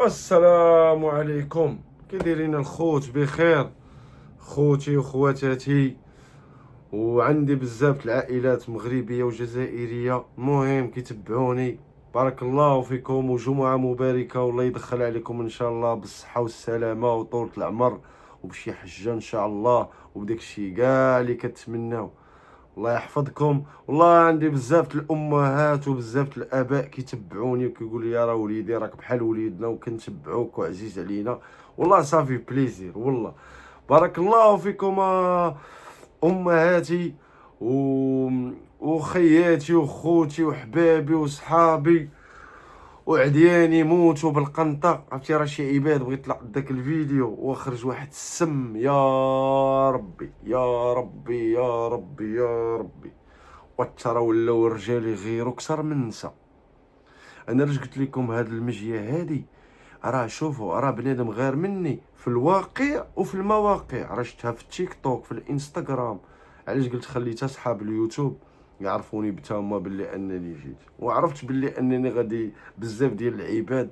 السلام عليكم. كي دايرين الخوت؟ بخير خوتي وخواتاتي. وعندي بزاف العائلات مغربيه وجزائريه المهم كيتبعوني. بارك الله فيكم وجمعه مباركه، والله يدخل عليكم ان شاء الله بالصحه والسلامه وطولة العمر وبشي حجه ان شاء الله وبداك الشيء كاع اللي كتمناو. الله يحفظكم. والله عندي بزاف الامهات وبزاف الاباء كيتبعوني وكيقول لي يا راه وليدي راك بحال وليدنا وكنتبعوك وعزيز علينا. والله صافي بليزير والله. بارك الله فيكم امهاتي و... وخياتي وخوتي وحبابي وصحابي وعدياني موتوا بالقنطة. عرفتي راه شي عباد بغيت طلع داك الفيديو وخرج واحد السم. يا ربي يا ربي يا ربي يا ربي. وترى ولاو الرجال يغيروا كثر من النساء. انا راه قلت لكم هاد المجيه هادي راه شوفوا راه بنادم غير مني في الواقع وفي المواقع. راه شفتها في التيك توك في الانستغرام. علاش قلت خليتها صحاب اليوتيوب يعرفوني بتاهما باللي انني جيت، وعرفت باللي انني غادي بزاف ديال العباد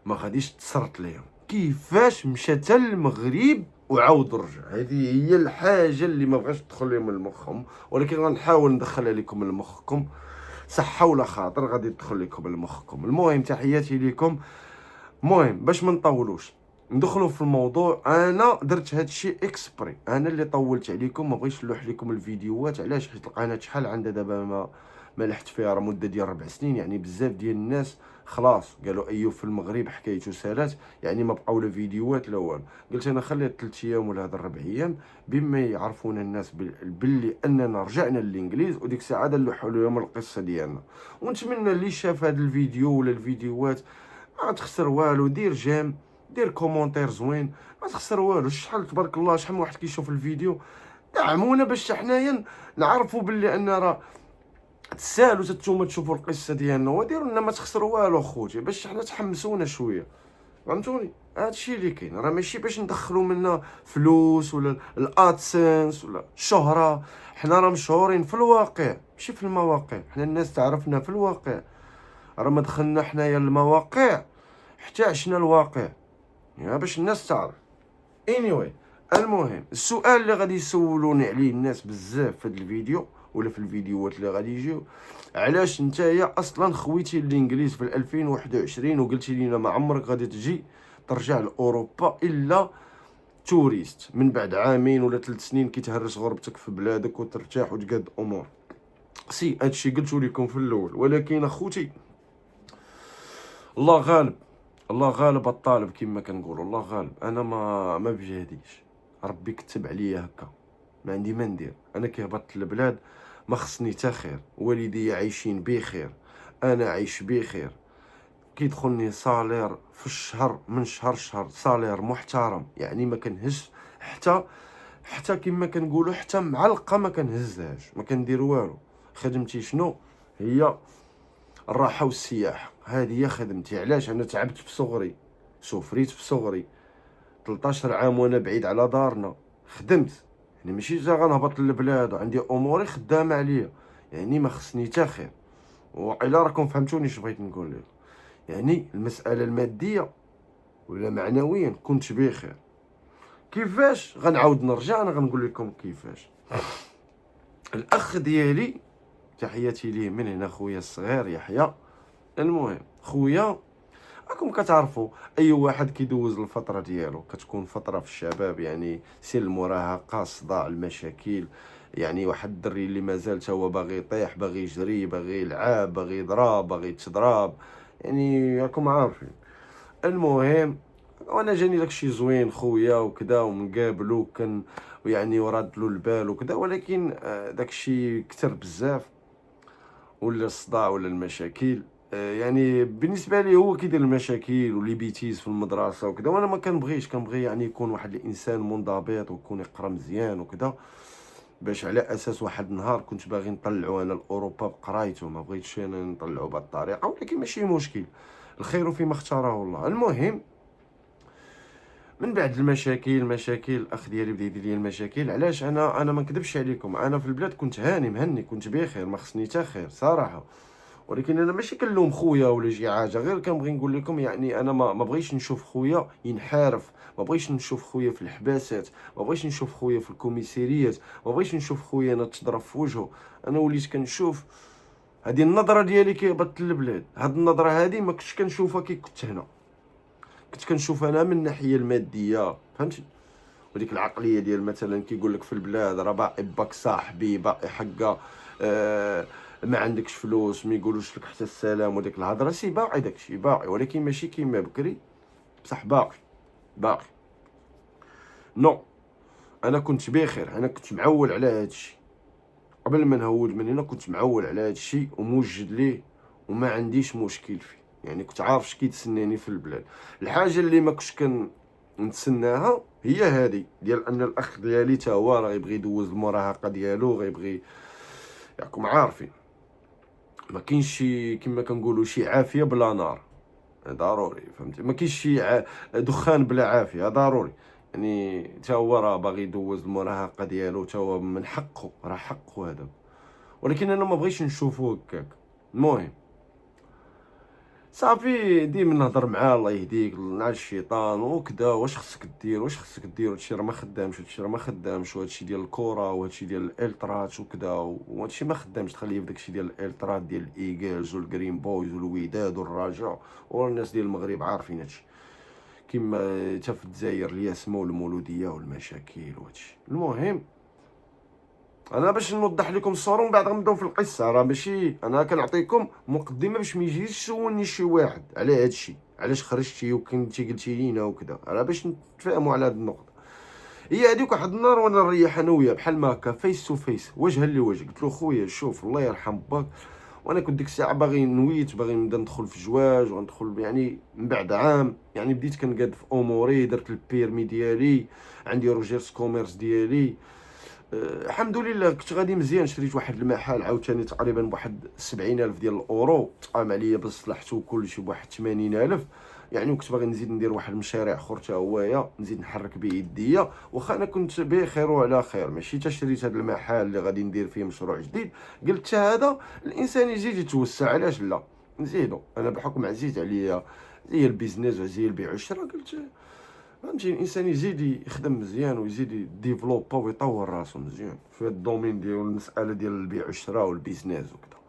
ما غاديش تصرت ليهم. كيفاش مشى حتى المغرب وعاود رجع؟ هذه هي الحاجه اللي ما بغاش تدخل لهم لمخهم، ولكن غنحاول ندخلها لكم لمخكم صحه ولا خاطر غادي تدخل لكم لمخكم. المهم تحياتي لكم. المهم باش ما نطولوش ندخلوا في الموضوع. انا درت هاد الشيء اكسبري، انا اللي طولت عليكم، ما بغيتش نلوح لكم الفيديوهات. علاش؟ حيت القناه شحال عندها دابا ما لحت فيها راه مده ديال 4 سنين. يعني بزاف ديال الناس خلاص قالوا ايوب في المغرب حكايته سالات، يعني ما بقاو لا فيديوهات لا والو. قلت انا خليها 3 ايام ولا هاد 4 ايام بما يعرفون الناس باللي اننا رجعنا للانجليز، وديك الساعه نلوحوا لهم القصه ديالنا. ونتمنى اللي شاف هاد الفيديو ولا الفيديوهات ما تخسر والو. دير جيم، دير كومونتير زوين، ما تخسر والو. شحال تبارك الله شحال من واحد كيشوف الفيديو. دعمونا باش حنايا نعرفوا باللي ان راه تسالوا نتوما تشوفوا القصه ديالنا، وديروا لنا ما تخسروا والو خوتي باش حنا تحمسونا شويه. فهمتوني؟ هادشي اللي كاين. راه ماشي باش ندخلوا منا فلوس ولا الادسنس ولا الشهره. حنا راه مشهورين في الواقع ماشي في المواقع. حنا الناس تعرفنا في الواقع. راه ما دخلنا حنايا المواقع حتى عشنا الواقع، يعني باش الناس تعرف. anyway المهم السؤال اللي غادي يسولوني عليه الناس بزاف في هذا الفيديو ولا في الفيديوهات اللي غادي يجيو: علاش نتايا اصلا خويتي الانجليز في 2021 وقلتي لينا ما عمرك غادي تجي ترجع لاوروبا الا توريست من بعد عامين ولا 3 سنين كيتهرس غربتك في بلادك وترتاح وتقاد امور؟ سي هادشي قلتو لكم في الاول، ولكن اخوتي الله غالب. الله غالب الطالب كما كنقولوا. الله غالب. انا ما بجهديش، ربي كتب عليا هكا، ما عندي ما ندير. انا كي هبطت البلاد ما خصني تا خير، والدي عايشين بخير، انا عايش بخير. كيدخلني صالير في الشهر من شهر صالير محترم، يعني ما كنهز حتى كما كنقولوا حتى معلقه ما كنهزهاش، ما كندير والو. خدمتي شنو هي؟ الراحه والسياحه. هذه هي خدمتي. علاش؟ انا تعبت في صغري، سفريت في صغري 13 عام وانا بعيد على دارنا. خدمت، يعني ماشي جا غنهبط للبلاد وعندي اموري خدامه عليا، يعني ما خصني تا خير. والا راكم فهمتوني اش بغيت نقول لكم. يعني المساله الماديه ولا معنويا كنت بخير. كيفاش غنعاود نرجع؟ انا غنقول لكم كيفاش. الاخ ديالي تحياتي ليه من هنا، خويا الصغير يحيى. المهم خويا راكم كتعرفوا اي واحد كيدوز الفتره ديالو كتكون فتره في الشباب، يعني سن المراهقه، الصداع، المشاكل. يعني واحد الدري اللي مازال تا هو باغي يطيح، باغي يجري، باغي يلعب، باغي يضرب، باغي يتضرب، يعني راكم عارفين. المهم وانا جاني داكشي زوين خويا وكذا ومقابلو كان يعني وراد له البال وكذا، ولكن داكشي كتر بزاف ولا الصداع ولا المشاكل. يعني بالنسبه لي هو كيدير المشاكل ولي بيتيز في المدرسه وكذا، وانا ما كنبغيش. كنبغي يعني يكون واحد الانسان منضبط ويكون يقرا مزيان وكذا، باش على اساس واحد النهار كنت باغي نطلعو انا لاوروبا بقرايته. ما بغيتش انا نطلعو بهذه الطريقه، ولكن ماشي مشكل، الخير فيما اختاره الله. المهم من بعد المشاكل الاخ ديالي بدا يدير لي المشاكل. علاش؟ انا ما نكذبش عليكم، انا في البلاد كنت هاني مهني، كنت بخير، ما خصني حتى خير صراحه. ولكن انا ماشي كنلوم خويا ولا شي حاجه، غير كنبغي نقول لكم يعني انا ما بغيتش نشوف خويا ينحرف، ما بغيتش نشوف خويا في الحباسات، ما بغيتش نشوف خويا في الكوميساريات، ما بغيتش نشوف خويا انا تضرب في وجهه. انا وليت كنشوف هذه النظره ديالي كيهبط للبلاد، هذه النظره هذه ما كنتش كنشوفها كي كنت هنا، كنت كنشوف انا من الناحيه الماديه، فهمتي؟ وديك العقليه ديال مثلا كيقول لك في البلاد راه باقي باك صاحبي باقي حقا، ما عندكش فلوس ما يقولوش لك حتى السلام، وديك الهضره سي باقي داكشي باقي، ولكن ماشي كيما بكري، بصح باقي نو. انا كنت بخير، انا كنت معول على هادشي قبل ما نهود من هنا، كنت معول على هادشي وموجد ليه وما عنديش مشكل فيه، يعني كنت عارف اش كيتسناني في البلاد. الحاجه اللي ما كنتش نتسناها هي هذه ديال ان الاخ ديالي تا هو راه يبغي يدوز المراهقه ديالو، غيبغي ياكم عارفين ما كاينش شي كما كنقولوا شي عافيه بلا نار، ضروري فهمتي، ما كاينش شي دخان بلا عافيه ضروري، يعني تا هو راه باغي يدوز المراهقه ديالو، تا هو من حقه، راه حقه هذا، ولكن انا ما بغيتش نشوفو هكاك. المهم صافي ديما نهضر معاه الله يهديك مع الشيطان وكذا، واش خصك دير واش خصك دير، هادشي راه ما خدامش، هادشي راه ما خدامش، وهادشي ديال الكره وهادشي ديال الالترات وكذا، وهادشي ما خدامش، تخليه في داكشي ديال الالترات ديال الايغلز والجرين بويز والوداد والرجاء، والناس ديال المغرب عارفين هادشي، كيما حتى في الجزائر الياسمه والمولوديه والمشاكل وهادشي. المهم انا باش نوضح لكم الصوره ومن بعد غنبداو في القصه، راه ماشي انا كنعطيكم مقدمه باش ما يجيش يسولني شي واحد على هذا الشيء، علاش خرجتي وكنتي قلتي لينا وكذا، راه باش نتفاهموا على هذه النقطه. هي هذيك واحد النهار وانا نريح انا وياه بحال ما هكا فيس تو فيس وجها لوجه، قلت له خويا شوف الله يرحم باك، وانا كنت ديك الساعه باغي نويت باغي نبدا ندخل في جواج وندخل يعني من بعد عام، يعني بديت كنقاد في اموري، درت البيرمي ديالي، عندي روجيرس كوميرس ديالي، الحمد لله كنت غادي مزيان، شريت واحد المحل عاوتاني تقريبا بواحد 70,000 ديال الاورو، تقام عليا بصلحته كلشي بواحد 80,000، يعني وكنت باغي نزيد ندير واحد المشاريع اخر تا هوايا نزيد نحرك بيديا، واخا انا كنت بخير وعلى خير، ماشي تا شريت هذا المحل اللي غادي ندير فيه مشروع جديد، قلت تا هذا الانسان يزيد يتوسع، علاش لا نزيدو، انا بحكم عزيز عليا زي البيزنس وزي البيع والشراء، قلت فهمتي الانسان يزيد يخدم مزيان ويزيد يديفلوبا ويطور راسو مزيان في هاد الدومين ديال المساله ديال البيع والشراء والبيزنس وكذا.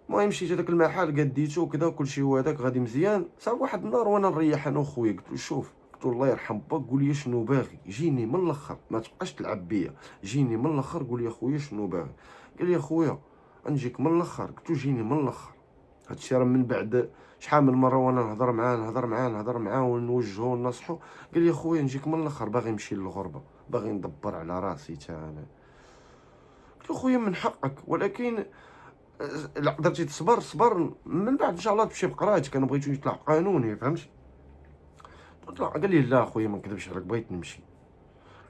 المهم مشيت هذاك المحل قديتو وكذا كلشي هو هذاك غادي مزيان. صافي واحد النهار وانا نريح انا وخويا قلت له شوف، قلت له الله يرحم باك قول لي شنو باغي، جيني من الاخر ما تبقاش تلعب بيا، جيني من الاخر قول لي خويا شنو باغي. قال لي خويا نجيك من الاخر، قلت له جيني من الاخر. هادشي راه من بعد شحال من مره وانا نهضر معاه ونوجهو وننصحو، قال لي خويا نجيك من الاخر باغي نمشي للغربه، باغي ندبر على راسي تا انا. قلت له خويا من حقك، ولكن الا قدرتي تصبر صبر، من بعد ان شاء الله تمشي بقرايتك، انا بغيت يطلع قانوني فهمتي. قلت له قال لي لا خويا ما نكذبش عليك بغيت نمشي.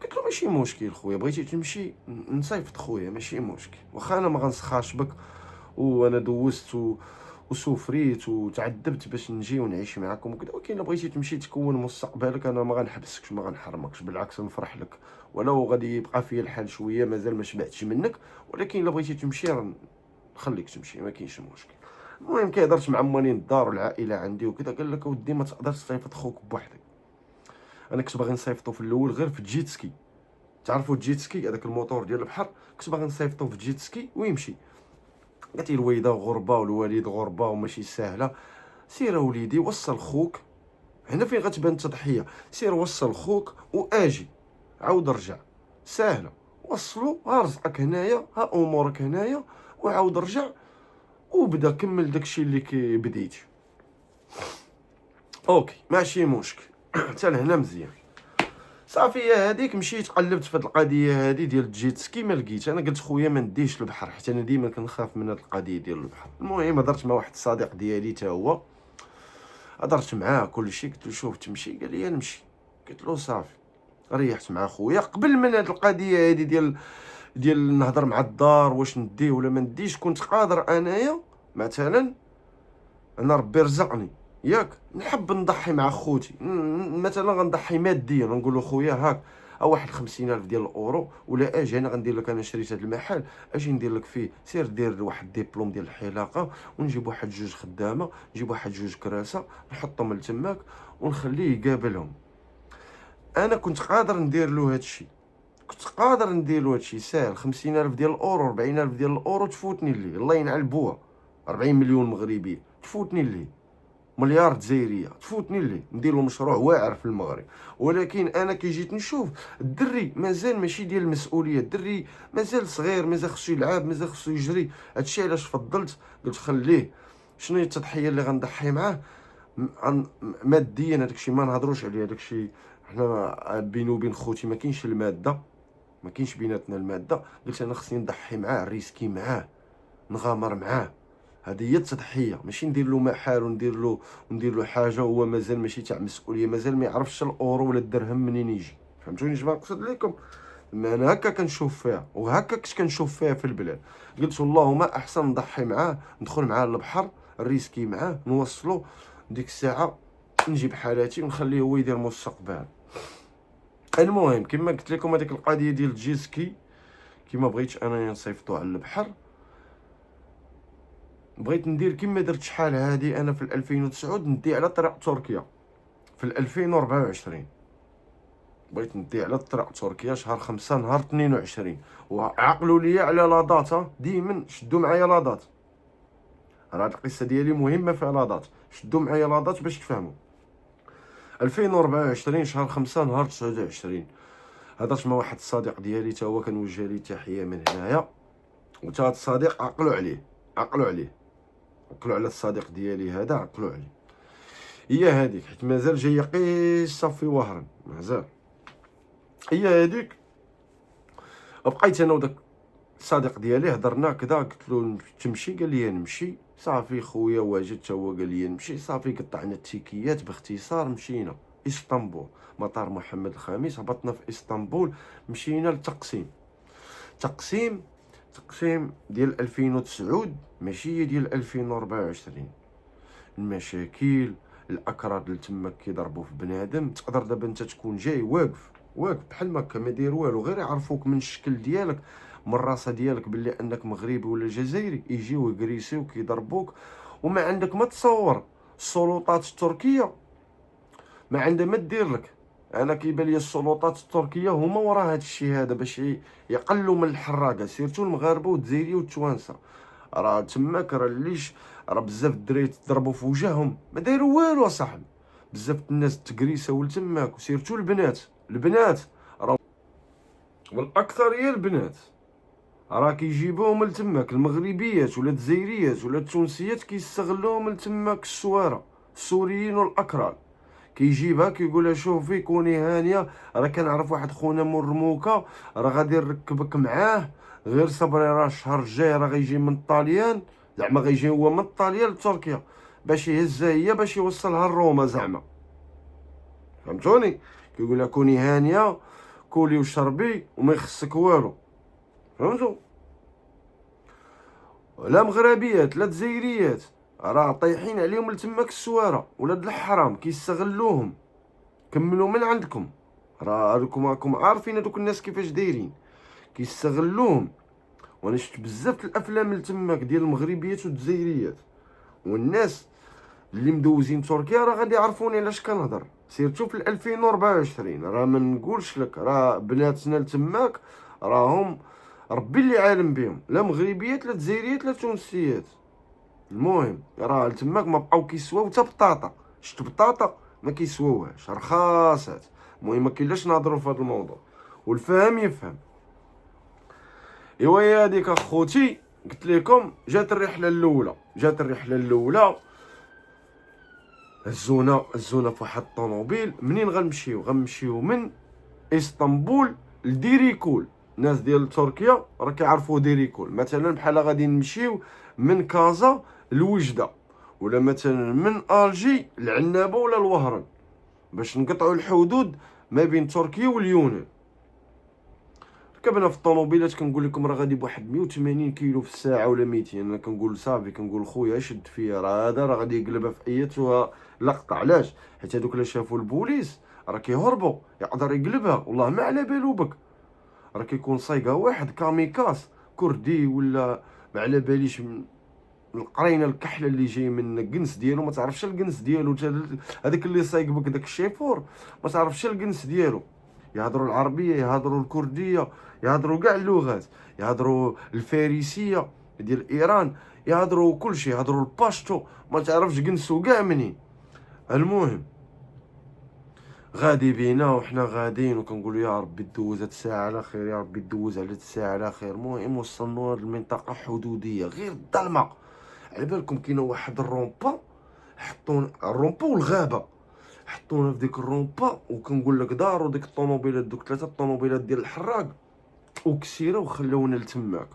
قلت له ماشي مشكل خويا بغيتي تمشي نصيفط خويا ماشي مشكل، واخا انا ما غنسخاش بك، وانا دوزت وسوفريت وتعذبت باش نجي ونعيش معكم وكذا، ولكن الا بغيتي تمشي تكون مستقبلك انا ما غنحبسكش ما غنحرمكش، بالعكس نفرح لك، ولو غادي يبقى فيا الحال شويه مازال ما شبعتش منك، ولكن الا بغيتي تمشي نخليك تمشي ما كاينش مشكل. المهم كي هضرت مع مالين الدار والعائله عندي وكذا، قال لك اودي ما تقدرش تصيفط خوك بوحدك. انا كنت باغي نصيفطو في الاول غير في الجيت سكي، تعرفوا الجيت سكي هذاك الموتور ديال البحر، كنت باغي نصيفطو في الجيت سكي ويمشي. قالت لي الوالده غربه والوالد غربه وماشي ساهله، سير وليدي وصل خوك، هنا فين غتبان التضحيه، سير وصل خوك واجي عاود رجع، ساهله، وصلو ها رزقك هنايا ها امورك هنايا، وعاود رجع وبدا كمل داكشي اللي بديتي. اوكي ماشي مشكل حتى لهنا مزيان. صافي هذيك مشيت قلبت في هاد القضيه هادي ديال الجيت سكي ما لقيت، انا قلت خويا ما نديش البحر حتى انا ديما كنخاف من هاد القضيه ديال البحر. المهم هضرت مع واحد الصديق ديالي تا هو، هضرت معاه كلشي، قلت له شوف تمشي، قال لي نمشي، قلت له صافي. ريحت مع خويا قبل من هاد القضيه هادي ديال نهضر مع الدار واش نديه ولا ما نديش، كنت قادر انايا مثلا، انا ربي رزقني ياك نحب نضحي مع خوتي، مثلا غنضحي ماديا، نقول له خويا هاك او واحد 50,000 ديال الاورو، ولا اجي انا غندير لك، انا شريت هذا المحل، اجي ندير لك فيه، سير دير واحد ديبلوم ديال الحلاقه، ونجيب واحد جوج خدامه، نجيب واحد جوج كراسه، نحطهم لتماك ونخليه يقابلهم. انا كنت قادر ندير له هذا الشيء، كنت قادر ندير له هادشي ساهل. 50,000 ديال الاورو، 40,000 ديال الاورو تفوتني ليه، الله ينعل بوها. 40 مليون مغربيه تفوتني ليه، مليار جزائريه تفوتني ليه، ندير له مشروع واعر في المغرب. ولكن انا كي جيت نشوف الدري مازال ماشي ديال المسؤوليه، الدري مازال صغير، مازال خصو يلعب، مازال خصو يجري. هادشي علاش فضلت قلت خليه. شنو هي التضحيه اللي غنضحي معاه؟ ماديا هذاك الشيء ما نهضروش عليه، هذاك الشيء حنا بيني وبين خوتي ما كاينش الماده، ما كاينش بيناتنا الماده. قلت انا خصني نضحي معاه، ريسكي معاه، نغامر معاه. هذه هي التضحيه، ماشي ندير له محال وندير له حاجه هو مازال ماشي تاع مسؤوليه، مازال ما يعرفش الاورو ولا الدرهم منين يجي. فهمتوني اش نقصد لكم؟ انا هكا كنشوف فيها، وهكا كنت كنشوف فيها في البلاد. قلت اللهم احسن نضحي معاه، ندخل معاه للبحر، ريسكي معاه، نوصلو ديك الساعه نجيب حالاتي ونخليه هو يدير مستقبل. المهم كما قلت لكم هذيك القضيه ديال الجيسكي، كما بغيتش انايا نصيفطو على البحر، بغيت ندير كما درت شحال هادي انا في 2009 ندي على طريق تركيا. في 2024 بغيت ندي على طريق تركيا شهر 5 نهار 22. وعقلوا لي على لا دات، ديما شدوا معايا لا دات، راه القصه ديالي مهمه فيها لا دات، شدوا معايا لا دات باش تفهموا. 2024 شهر 5 نهار 29 هضرت مع واحد الصديق ديالي، تا هو كنوجه ليه تحيه من هنايا. وتا هاد الصديق عقلوا عليه، عقلوا على الصديق ديالي هذا، عقلوا عليه. هي هذيك، حيت مازال جايه قصه في وهران، مازال هي هذيك. بقيت انا وداك الصديق ديالي هضرنا كذا، قلت له تمشي، قال لي نمشي. صافي خويا واجد تا هو قال لي نمشي. صافي قطعنا التيكيات، باختصار مشينا اسطنبول، مطار محمد الخامس، هبطنا في اسطنبول، مشينا لتقسيم. تقسيم ديال 2009 ماشي ديال 2024. المشاكل، الاكراد اللي تماك كيضربوا في بنادم، تقدر دابا انت تكون جاي واقف بحال ما هكا ما داير والو، غير يعرفوك من الشكل ديالك، من الراسه ديالك باللي انك مغربي ولا جزائري، يجيو يكريسيو كيضربوك. وما عندك ما تصور السلطات التركيه ما عندها ما دير لك. انا كيبان لي السلطات التركيه هما ورا هذا الشيء هذا، باش يقلوا من الحراقه، سيرتو المغاربه والجزائريه والتوانسه. راه تماك راه ليش راه بزاف الدراري تضربوا في وجههم ما دايروا والو اصاحبي. بزاف الناس تكريساو لتماك، وسيرتو البنات راه، والاكثر هي البنات، راه كيجيبوهم لتماك. المغربيات ولا الجزائريات ولا التونسيات كيستغلوهم لتماك السواره، السوريين والاكراد. كيجيبها كيقولها شوفي كوني هانيه، راه كنعرف واحد خونا مرموكه، راه غادي نركبك معاه، غير صبري، راه الشهر الجاي راه غيجي من الطاليان، زعما غيجي هو من الطاليان لتركيا باش يهزها هي باش يوصلها لروما زعما. فهمتوني؟ كيقولها كوني هانيه، كولي وشربي وما يخصك والو. فهمتوا؟ لا مغربيات لا جزائريات راه طايحين عليهم لتماك السواره، ولاد الحرام كيستغلوهم. كملوا من عندكم، راه راكم عارفين هذوك الناس كيفاش دايرين، كيستغلوهم. وانا شفت بزاف الافلام لتماك ديال المغربيات والجزائريات، والناس اللي مدوزين تركيا راه غادي يعرفوني علاش كنهضر. سيرتو في 2024 راه ما نقولش لك، راه بناتنا لتماك راهم ربي اللي عالم بهم، لا مغربيات لا جزائريات لا تونسيات. المهم راه تماك ما بقاو كيسواو حتى بطاطا، شفت بطاطا ما كيسواوهاش، رخاصات. المهم ما كاينلاش نهضروا في هذا الموضوع، والفهم يفهم. ايوا هي هذيك اخوتي، قلت لكم جات الرحله الاولى، هزونا في واحد الطوموبيل. منين غنمشيو من اسطنبول لديريكول. الناس ديال تركيا راه كيعرفوا ديريكول، مثلا بحال غادي نمشيو من كازا لوجده، ولا مثلا من الجي لعنابه ولا الوهران، باش نقطعوا الحدود ما بين تركيا واليونان. ركبنا في الطوموبيلات كنقول لكم راه غادي بواحد 180 كيلو في الساعه ولا 200. انا كنقول صافي، كنقول خويا شد فيا، راه هذا راه غادي يقلبها في ايتها لقطه. علاش؟ حيت هذوك اللي شافوا البوليس راه كيهربوا، يقدر يقلبها والله ما على بالو بك. راه كيكون صايقه واحد كاميكاس كردي ولا ما على باليش من القرينه الكحله اللي جاي من الكنس ديالو، ما تعرفش الكنس ديالو. هذاك اللي صايق بك داك الشيفور ما تعرفش الكنس ديالو. يهضروا العربيه، يهضروا الكرديه، يهضروا كاع اللغات، يهضروا الفارسيه ديال ايران، يهضروا كلشي، يهضروا الباشتو، ما تعرفش كنسو كاع منين. المهم غادي بينا وحنا غاديين وكنقولوا يا ربي دوز هاد الساعه على خير، يا ربي دوز على هاد الساعه على خير. المهم وصلنا لهاد المنطقه حدوديه غير الظلمه. على بالكم كاينه واحد الرومبا، حطونا الرومبا والغابه، حطونا في ديك الرومبا وكنقول لك داروا ديك الطوموبيلات، دوك 3 الطوموبيلات ديال الحراق وكسيره وخلونا لتماك.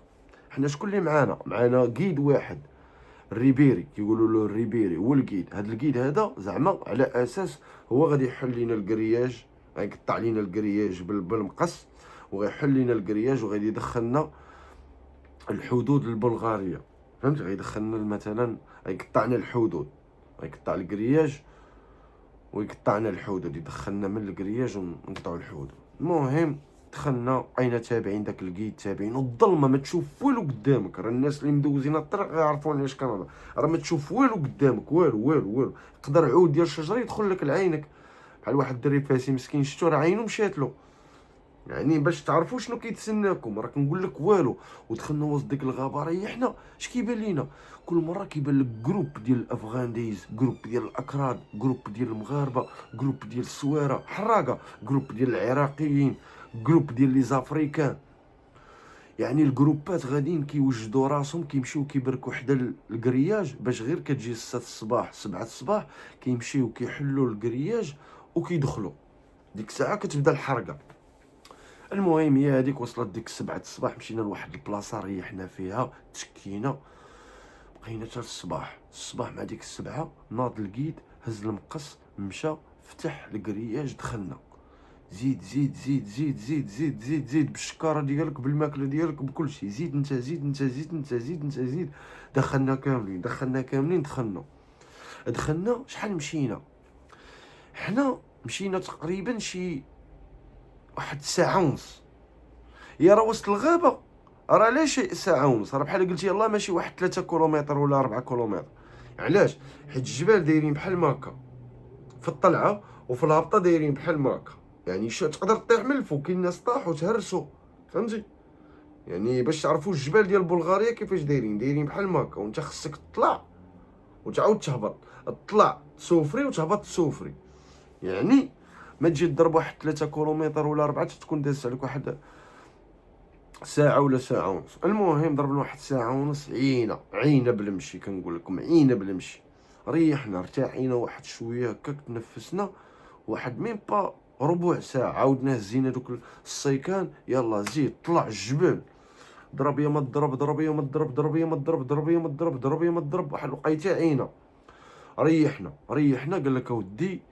حنا شكون اللي معانا كيد واحد الريبيري، كيقولوا له الريبيري هو الكيد. هذا الكيد هذا زعما على اساس هو غادي يحل لينا الكرياج، غيقطع لينا الكرياج بالمقص، وغيحل لينا الكرياج وغادي يدخلنا الحدود البلغاريه. فهمت؟ غيدخلنا مثلا، غيقطعنا الحدود، غيقطع الكرياج ويقطعنا الحدود، يدخلنا من الكرياج ونقطعوا الحدود. المهم دخلنا اين تابعين داك الكيد، تابعين والظلمه ما تشوف والو قدامك. راه الناس اللي مدوزين الطريق غيعرفوا علاش كنهضر. راه ما تشوف والو قدامك، والو والو والو. يقدر عود ديال الشجره يدخل لك لعينك، بحال واحد الدري فاسي مسكين شتو راه عينو مشات له. يعني باش تعرفوا شنو كيتسناكم، راه كنقول لك والو. ودخلنا وسط ديك الغابه، ريحنا. اش كيبان لينا؟ كل مره كيبان لك جروب ديال الافغانديز، جروب ديال الاكراد، جروب ديال المغاربه، جروب ديال السواره حراقه، جروب ديال العراقيين، جروب ديال لي زافريكان. يعني الجروبات غاديين كيوجدوا راسهم، كيمشيو كيبركوا حدا الكرياج باش غير كتجي 6 الصباح 7 الصباح كيمشيو كيحلوا الكرياج وكيدخلوا. ديك الساعه كتبدا الحرقه. المهم هي هذيك وصلت ديك 7 الصباح، مشينا لواحد البلاصه ريحنا فيها، تكينا، بقينا حتى الصباح مع ديك 7 ناض الكيد، هز المقص، مشى فتح الكرياج، دخلنا. زيد زيد زيد زيد زيد زيد زيد زيد بالشكاره ديالك، بالماكله ديالك، بكل شيء. زيد انت، زيد انت، زيد انت، زيد انت، زيد. دخلنا كاملين، دخلنا شحال مشينا؟ حنا مشينا تقريبا شي واحد ساعه ونص. يا راه وسط الغابه، راه علاش ساعه ونص؟ راه بحال قلتي يلاه ماشي واحد 3 كيلومتر ولا 4 كيلومتر. علاش؟ حيت الجبال دايرين بحال ماكا في الطلعه، وفي الهبطه دايرين بحال ماكا. يعني شو تقدر تطيح من الفوق، كاين ناس طاحوا تهرسوا. فهمتي؟ يعني باش تعرفوا الجبال ديال بلغاريا كيفاش دايرين بحال ماكا، وانت خصك تطلع وتعاود تهبط، تطلع تسوفري وتهبط تسوفري. يعني ما تجي تضرب واحد 3 كيلومتر ولا 4 تكون دازت عليك واحد ساعة ولا ساعة ونص. المهم ضربنا واحد ساعة ونص، عينا بالمشي. كنقول لكم عينا بالمشي. ريحنا ارتاحينا واحد شوية هكاك، تنفسنا واحد ميم با ربع ساعة. عاودنا هزينا دوك السيكان، يلا زيد طلع الجبل، ضرب يا ما تضرب، ضرب يا ما تضرب، ضرب يا ما تضرب، ضرب يا ما تضرب، ضرب يا ما تضرب، واحد الوقيته عينا. ريحنا قال لك اودي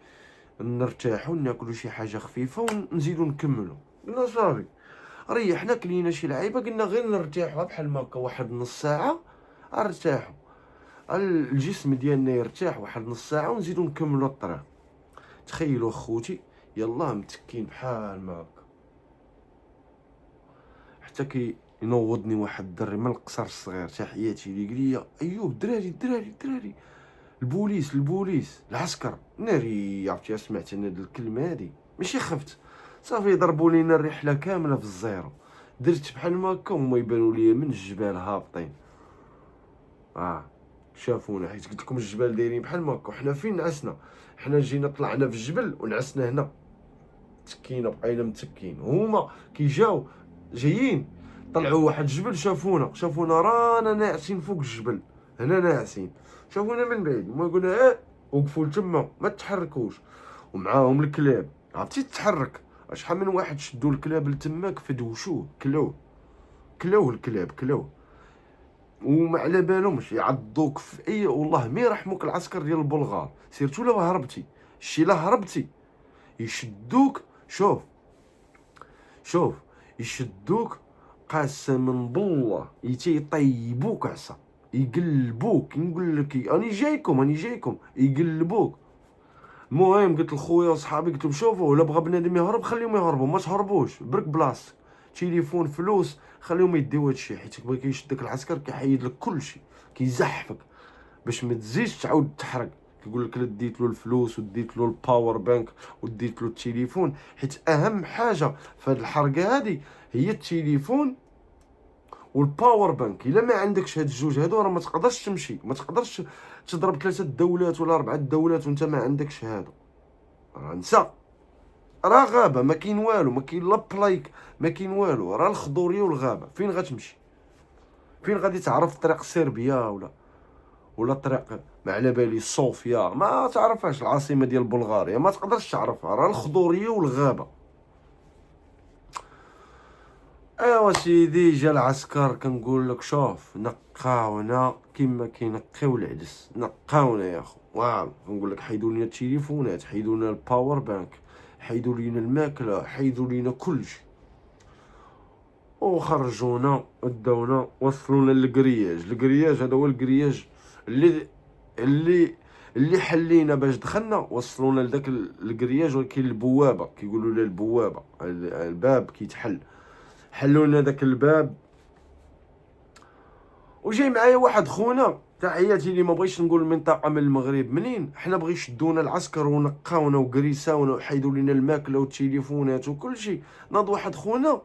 نرتاحوا، ناكلوا شي حاجة خفيفة ونزيدوا نكملوا. قلنا صافي. ريحنا كلينا شي لعيبه، قلنا غير نرتاحوا بحال هكا واحد نص ساعه، ارتاحوا الجسم ديالنا يرتاح واحد نص ساعه ونزيدو نكملوا الطريق. تخيلوا اخوتي، يلاه متكين بحال ما هكا، حتى ينوضني واحد الدري من القصر الصغير، تحياتي ليه، قال لي ايوب الدراري البوليس العسكر. ناري عرفتي سمعت انا الكلمه هادي ماشي خفت. صافي ضربوا لينا الرحله كامله في الزيرو. درت بحال ما هكا هما يبانوا لي من الجبال هابطين. شافونا، حيت قلت لكم الجبال دايرين بحال ما هكا. وحنا فين نعسنا؟ حنا جينا طلعنا في الجبل ونعسنا هنا، تكينا بقينا متكين. هما جايين طلعوا واحد الجبل، شافونا رانا ناعسين فوق الجبل هنا ناعسين. شافونا من بعيد، هما قلنا وقفوا تما ما تحركوش. ومعاهم الكلاب، عرفتي تتحرك. شحال من واحد شدوا الكلاب لتماك فدوشوه، كلاوه الكلاب كلاوه، وما على بالهمش يعضوك في اي. والله ما يرحموك العسكر ديال البلغار، سيرتو لو هربتي. لا هربتي يشدوك. شوف يشدوك قسما بالله يطيبوك عصا، يقلبوك. نقول لك راني جايكم يقلبوك. المهم قلت لخويا وصحابي، قلت لهم شوفوا ولا بغى بنادم يهرب خليهم يهربوا، ما تهربوش برك بلاصتك، تليفون فلوس خليهم يديو هادشي، حيت كيبغي كيشدك العسكر كيحيد لك كلشي، كيزحفك باش ما تزيدش تعاود تحرق. كيقول لك لا ديت له الفلوس وديت له الباور بانك وديت له التليفون، حيت اهم حاجه في هاد الحرقه هادي هي التليفون والباور بانك. الا ما عندكش هاد الجوج هادو راه ما تقدرش تمشي، ما تقدرش تضرب 3 دولات ولا 4 دولات وانت ما عندكش هادو. راه نسى، راه غابه ما كاين والو، ما كاين لا بلايك، ما كاين والو، راه الخضوريه والغابه. فين غتمشي؟ فين غادي تعرف طريق صربيا ولا طريق ما على بالي صوفيا؟ ما تعرفهاش. العاصمه ديال بلغاريا ما تقدرش تعرفها، راه الخضوريه والغابه. ايوا سيدي، جا العسكر كنقول لك شوف نقاونا كيما كينقيو العدس، نقاونا يا اخو. والو كنقول لك حيدوا لنا التليفونات، حيدوا لنا الباور بانك، حيدوا لنا الماكله، حيدوا لنا كلشي، وخرجونا وداونا وصلونا للكرياج. الكرياج هذا هو الكرياج اللي اللي حلينا باش دخلنا. وصلونا لذاك الكرياج، ولكن البوابه كيقولوا لها البوابه، الباب كيتحل. حلوا لنا داك الباب، وجاي معايا واحد خونا، تحياتي اللي ما بغيتش نقول المنطقه من المغرب منين. حنا بغي يشدونا العسكر ونقاونا وكريساونا وحيدوا لنا الماكله والتليفونات وكلشي. ناض واحد خونا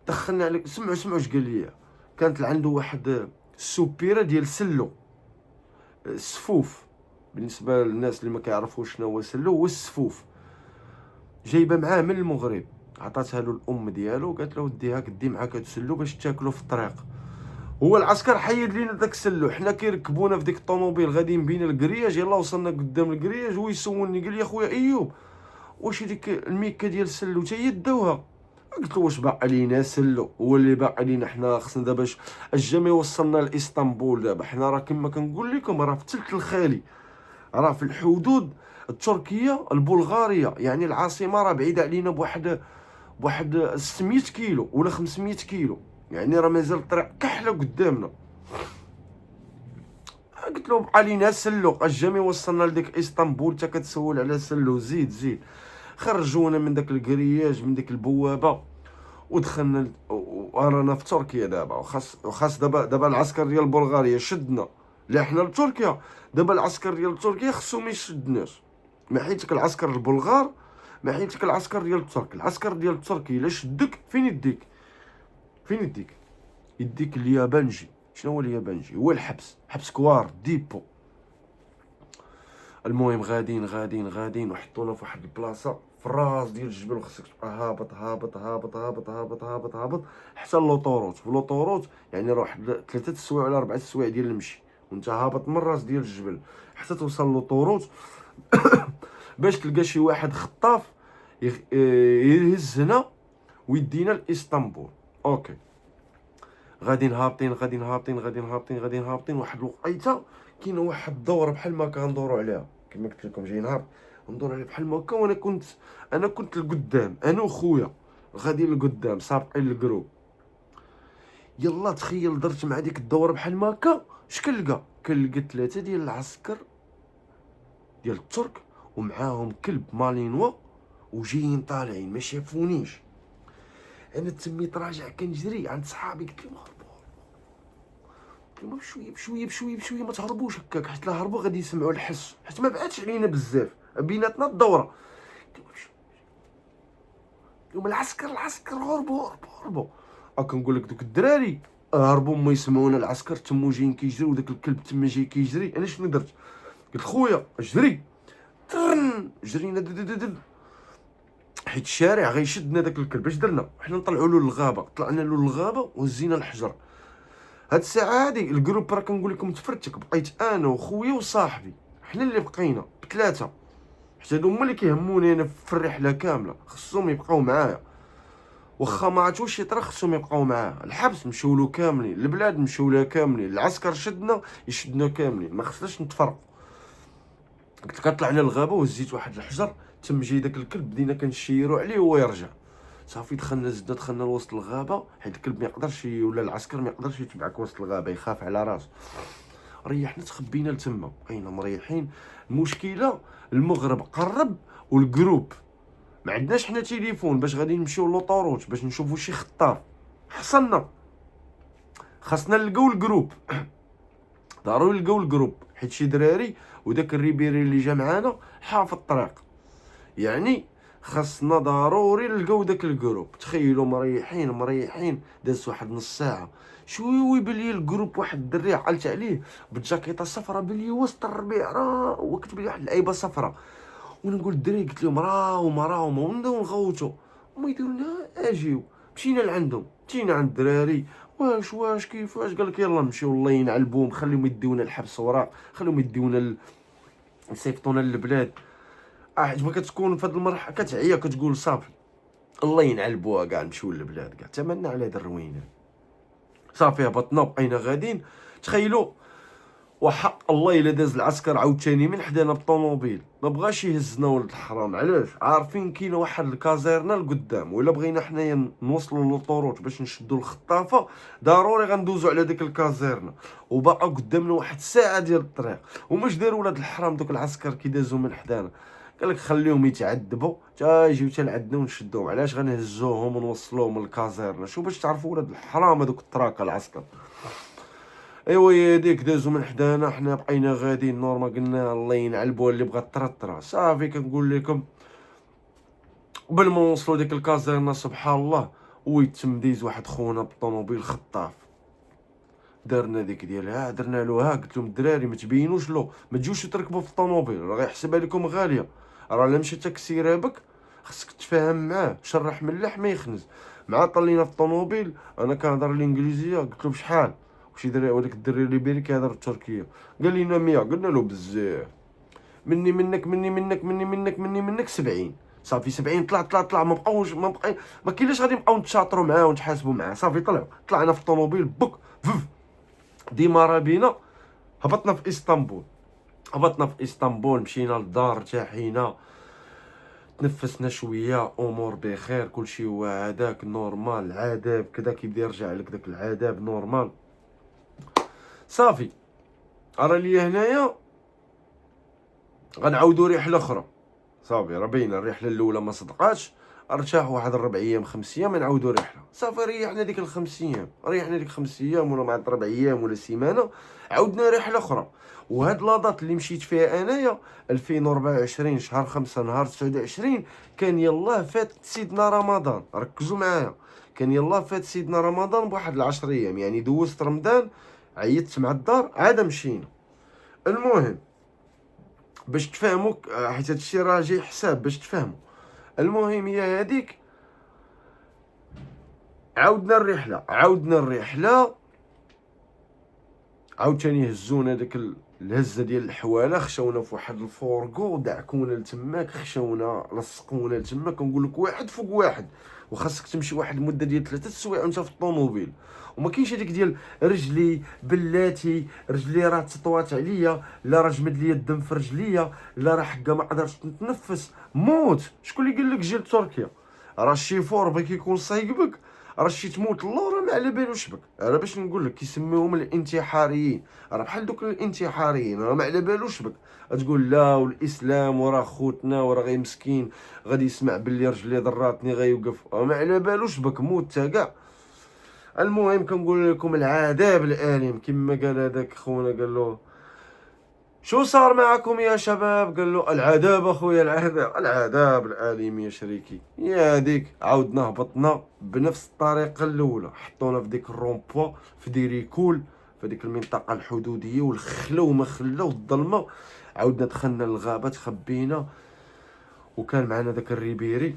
دخلنا عليك. سمعوا اش قال لي. كانت عنده واحد السوبيره ديال سلو، السفوف. بالنسبه للناس اللي ما كيعرفوش شنو هو سلو، هو السفوف. جايبه معاه من المغرب، عطاتها له الام ديالو، قالت له وديها كدي معاك هاد السلو باش تاكلو في الطريق. هو العسكر حيد لينا داك السلو، حنا كيركبونا في ديك الطوموبيل غاديين بين الكرياج. يلا وصلنا قدام الكرياج، هو يسولني قال لي اخويا ايوب واش هذيك الميكه ديال السلو تا هي داوها؟ قلت له واش باقي لينا سلو؟ هو اللي باقي لينا حنا خصنا دابا الجميع وصلنا لاسطنبول. دابا حنا راه كما كنقول لكم راه في الثلث الخالي، راه في الحدود التركيه البلغاريه، يعني العاصمه راه بعيده علينا بواحد 600 كيلو ولا 500 كيلو، يعني راه مازال الطريق كحله قدامنا. قلت له بقى لينا سلو، الجميع وصلنا لديك اسطنبول. تا كتسول على سلو، زيد خرجونا من داك الكرياج، من ديك البوابه، ودخلنا. ورانا في تركيا دابا، وخاص دابا العسكر ديال بلغاريا شدنا. لا حنا لتركيا، دابا العسكر ديال تركيا خصو ما يشدناش. ما حيتك العسكر البلغار، ما حيتك العسكر ديال الترك. العسكر ديال التركي الا شدك فين يديك؟ يديك اليابانجي. شنو هو اليابانجي؟ هو الحبس، حبس كوار ديبو. المهم غاديين وحطونا في واحد البلاصه في الراس ديال الجبل، وخصك تبقى هابط هابط هابط هابط هابط هابط هابط حتى اللوطوروت. في اللوطوروت يعني راه واحد 3 السوايع ولا 4 السوايع ديال المشي، وانت هابط من الراس ديال الجبل حتى توصل للوطوروت. باش تلقى شي واحد خطاف يهز هنا ويدينا لاسطنبول. اوكي، غاديين هابطين واحد الوقيته كاينه واحد الدوره بحال ما كندوروا عليها، كما قلت لكم جايين هابط ندور عليها بحال ما هكا. وانا كنت لقدام، انا وخويا غاديين لقدام سابقين الجروب. يلا تخيل درت مع ديك الدوره بحال ما هكا، اش كنلقى 3 ديال العسكر ديال الترك ومعاهم كلب مالينوا وجايين طالعين، ما شافونيش. انا تميت راجع كنجري عند صحابي، قلت لهم بشويه ما تهربوش هكاك، حيت لا هربوا غادي يسمعوا الحس، حيت ما بعدش علينا بزاف بيناتنا الدوره. قلت العسكر هربوا. كنقول لك دوك الدراري هربوا ما يسمعونا. العسكر تما جايين كيجريو، وداك الكلب تما جاي كيجري. انا شنو درت؟ قلت خويا جري، جرينا حيت الشارع غيشدنا داك الكلب. اش درنا؟ حنا نطلعوا له للغابه، طلعنا له للغابه وهزينا الحجر. هاد الساعه هادي الجروب راه كنقول لكم تفرتك، بقيت انا وخويا وصاحبي، حنا اللي بقينا بثلاثه، حيت هادو هما اللي كيهموني انا في الرحله كامله. خصهم يبقاو معايا، واخا ما عرفتش واش يطرا خصهم يبقاو معاه. الحبس مشاولو كاملين، البلاد مشاولها كاملين، العسكر يشدنا كاملين، ما خصناش نتفرقوا. قلت لك طلعنا للغابه وهزيت واحد الحجر، تم جاي داك الكلب بدينا كنشيرو عليه وهو يرجع. صافي دخلنا لوسط الغابه، حيت الكلب ما يقدرش ولا العسكر ما يقدرش يتبعك وسط الغابه، يخاف على راسه. ريحنا تخبينا لتما، بقينا مريحين. المشكله المغرب قرب والجروب ما عندناش حنا تليفون باش غادي نمشيو لوطوروت باش نشوفوا شي خطاف. حصلنا خاصنا نلقاو الجروب ضروري نلقاو الجروب، حيت شي دراري وداك الريبيري اللي جا معانا حافظ الطريق، يعني خاصنا ضروري نلقاو داك الجروب. تخيلوا مريحين داز واحد نص ساعه شوي يبان لي الجروب، واحد الدري عقلت عليه بالجاكيطه صفراء، بان لي وسط الربيع راه وكتب لي واحد اللعيبه صفراء. وانا نقول الدري، قلت لهم راهم ونبداو نغوتو، هما يديروا لنا اجيو. مشينا لعندهم، مشينا عند الدراري، واش كيفاش؟ قال لك يلا نمشيو الله ينعلبوهم، خليهم يديونا الحبس وراق، خليهم يديونا يصيفطونا للبلاد. عجبك كتكون في هاد المرحله كتعيا كتقول صافي الله ينعلبوها كاع، نمشيو للبلاد كاع، تمنا على هاد الروينه. صافي هبطنا بقينا غاديين. تخيلوا وحق الله الا داز العسكر عاوتاني من حدانا بالطوموبيل، ما بغاش يهزنا ولد الحرام. علاش؟ عارفين كاينه واحد الكازيرنا لقدام، ولا بغينا حنايا نوصلوا للطوروت باش نشدوا الخطافه ضروري غندوزو على ديك الكازيرنا، وبقى قدامنا واحد الساعه ديال الطريق. وماش داروا ولاد الحرام دوك العسكر كي دازوا من حدانا، قال لك خليهم يتعذبوا حتى يجيو حتى لعندنا ونشدوهم. علاش؟ غنهزوهم ونوصلوهم للكازيرنا. شو باش تعرفوا ولاد الحرام هذوك التراكه العسكر. ايوا يا ديك دازو من حدانا، حنا بقينا غاديين نورمال، قلنا الله ينعلبوا اللي بغا الطرطره. صافي كنقول لكم قبل ما نوصلوا ديك الكازيرنا سبحان الله ويتم ديز واحد خونا بالطوموبيل خطاف. درنا ديك ديالها، درنا له قلت لهم الدراري ما تبينوش له، ما تجوش تركبوا في الطوموبيل راه غيحسبها لكم غاليه، راه الا مشيت تكسيرها بك خصك تفاهم معاه، شرح ملح ما يخنز. مع طلينا في الطوموبيل انا كنهضر الانجليزيه، قلت له بشحال؟ وشي دري وداك الدري اللي بيري كيهضر التركيه، قال لنا 100. قلنا له بزاف، مني منك 70. صافي 70 طلع ما بقاوش ما كاينلاش غادي نبقاو نتشاطروا معاه ونتحاسبوا معاه. صافي طلعنا في الطوموبيل بك ديما بينا. هبطنا في اسطنبول، مشينا للدار ارتاحينا، تنفسنا شويه، امور بخير، كلشي هو هذاك نورمال، العذاب كذا كيبدا يرجع لك داك العذاب نورمال. صافي راه لي هنايا غنعاودو رحله اخرى. صافي راه باينه الرحله الاولى ما صدقاتش، ارتاح واحد 4 ايام 5 ايام نعاودو رحله. صافي ريحنا ديك ال5 ايام، ريحنا ديك 5 ايام ولا مع 4 ايام ولا سيمانه، عاودنا رحله اخرى. وهاد لاطات اللي مشيت فيها انايا 2024 شهر 5 نهار 29 كان يلاه فات سيدنا رمضان. ركزوا معايا، كان يلاه فات سيدنا رمضان بواحد 10 ايام، يعني دوزت رمضان عيطت مع الدار عاد مشينا. المهم باش تفهموا، حيت هادشي راه جاي حساب باش تفهموا. المهم هي هذيك عاودنا الرحله عاوتاني هزونا داك الهزه ديال الحواله، خشونا في واحد الفورغو، دعكونا لتماك، خشونا لصقونا لتماك. كنقول لك واحد فوق واحد، وخاصك تمشي واحد المده ديال 3 سوايع وانت في الطوموبيل، وما كاينش هذيك ديال رجلي بلاتي، رجلي راه تطوات عليا، لا راه جمد ليا الدم في رجليا، لا راه حقا ما قدرتش نتنفس موت. شكون اللي قال لك جي لتركيا؟ راه الشيفور بغى كيكون صايقبك، راه شي تموت الله راه ما على بالوش بك. راه باش نقول لك كيسميوهم الانتحاريين، راه بحال دوك الانتحاريين راه ما على بالوش بك. تقول لا والاسلام وراه خوتنا وراه غير مسكين غادي يسمع باللي رجلي ضراتني غيوقف، راه ما على بالوش بك موت تا كاع. المهم كنقول لكم العذاب الالم كما قال هذاك خونا، قال له شو صار معكم يا شباب؟ قال له العذاب اخويا، العذاب الالم يا شريكي. يا هذيك عاودنا هبطنا بنفس الطريقه الاولى، حطونا في ديك الرومبوا في ديريكول في ديك المنطقه الحدوديه، والخلو ما خلاو الظلمه. عاودنا دخلنا للغابه تخبينا، وكان معنا داك الريبيري.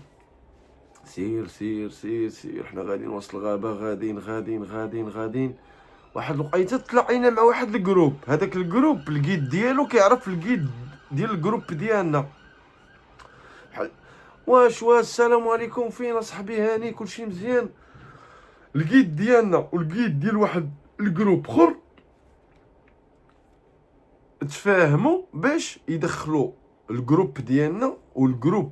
سير سير سير سير حنا غاديين وسط الغابه، غاديين واحد الوقيته تلاقينا مع واحد الجروب. هذاك الجروب الجيد ديالو كيعرف الجيد ديال الجروب ديالنا. واش السلام عليكم، فين اصاحبي هاني كلشي مزيان؟ الجيد ديالنا والجيد ديال واحد الجروب اخر تفاهموا باش يدخلوا الجروب ديالنا والجروب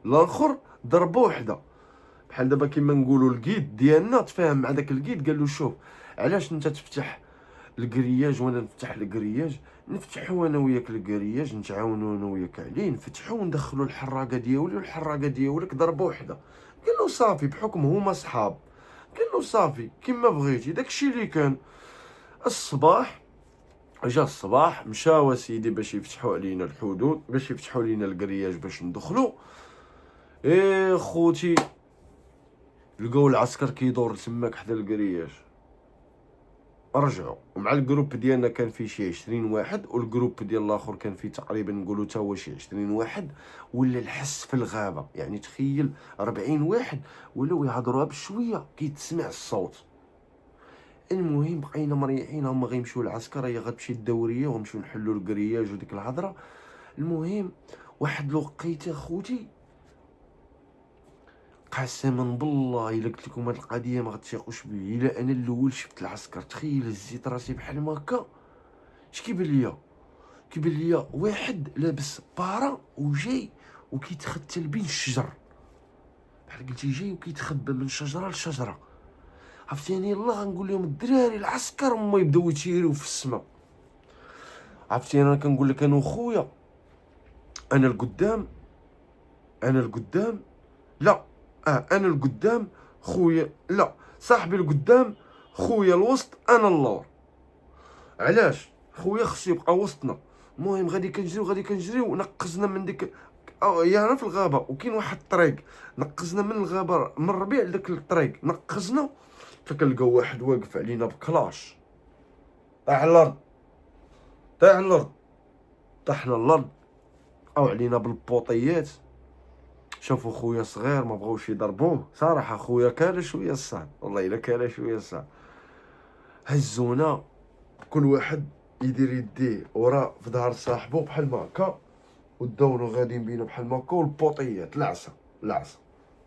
الاخر ضربه وحده. بحال دابا كيما نقولوا الكيد ديالنا تفاهم مع داك الكيد، قال له شوف علاش انت تفتح الكرياج وانا نفتح الكرياج، نفتحوا انا وياك الكرياج، نتعاونوا انا وياك عليه، نفتحوا وندخلوا الحراقه ديالي والحراقه ديالك ضربه وحده. قال له صافي، بحكم هما صحاب، قال له صافي كيما بغيتي. داكشي اللي كان. الصباح جا الصباح، مشاو سيدي باش يفتحوا علينا الحدود، باش يفتحوا لينا الكرياج باش ندخلوا. خوتي لقاو العسكر كيدور تماك حدا الكرياج، رجعوا. ومع الجروب ديالنا كان فيه شي 20 واحد، والجروب ديال الاخر كان فيه تقريبا نقولوا تا هو شي 20 واحد. ولا الحس في الغابه، يعني تخيل 40 واحد ولاو يهضروا بشويه كيتسمع الصوت. المهم بقينا مريحين، هما غيمشيو العسكر، هي غتمشي الدوريه ونمشيو نحلوا الكرياج وديك الهضره. المهم واحد الوقيته خوتي، قسما بالله الا قلت لكم هاد القضيه ما غتثيقوش بي، الا انا الاول شفت العسكر تخيل هزيت راسي بحال ما هكا. اش كيبان ليا؟ كيبان ليا واحد لابس بارا وجاي وكيتختل بين الشجر، بحال قلتي جاي وكيتخبى من شجره لشجره. عرفتيني يلاه غنقول لهم الدراري العسكر، هما يبداو يطيروا في السماء. عرفتي انا كنقول لك انا وخويا، انا القدام، انا القدام، لا انا القدام، خويا لا، صاحبي القدام، خويا الوسط، انا اللور. علاش؟ خويا خصو يبقى وسطنا. المهم غادي كنجريو نقزنا من ديك يعني في الغابه، وكاين واحد الطريق نقزنا من الغابه من الربيع لذاك الطريق، نقزنا فكنلقاو واحد واقف علينا بكلاش. طاح على الارض، طاح على الارض، طحنا الارض او علينا بالبوطيات. شافوا خويا صغير ما بغاوش يضربوه صراحه، خويا كان شويه صعب، والله الا كان شويه صعب. هزونا كل واحد يدير يديه ورا في ظهر صاحبو بحال ما هكا، وداونا غاديين بينا بحال ما هكا، والبوطيات العصا العصا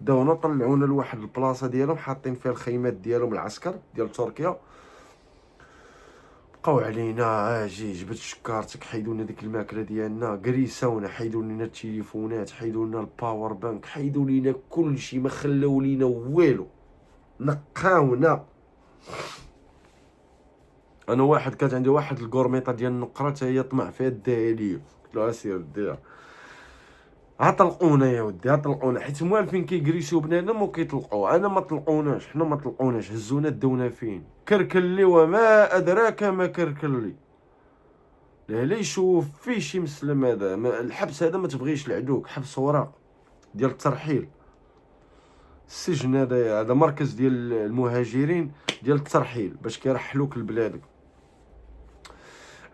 داونا طلعونا لواحد البلاصه ديالهم حاطين فيها الخيمات ديالهم العسكر ديال تركيا. بقاو علينا اجي جبت شكارتك، حيدوا لنا ديك الماكله ديالنا، كريساونا، حيدوا لنا التليفونات، حيدوا لنا الباور بانك، حيدوا لنا كلشي، ما خلاو لينا والو، نقاونا. انا واحد كانت عندي واحد الكورميطه ديال النقره حتى هي طمع فيها داها ليا، قلت له اسير ديها، عطلقونا يا ودي عطلقونا، حيت موالفين كيكريسيو بنادم وكيطلقوه. انا ما طلقوناش، حنا ما طلقوناش، هزونا داونا فين كركلي، وما ادراك ما كركلي. لا يشوف فيه شي مسلم هذا، الحبس هذا ما تبغيش العدوك، حبس وراق ديال الترحيل. السجن هذا مركز ديال المهاجرين ديال الترحيل باش كيرحلوك لبلادك.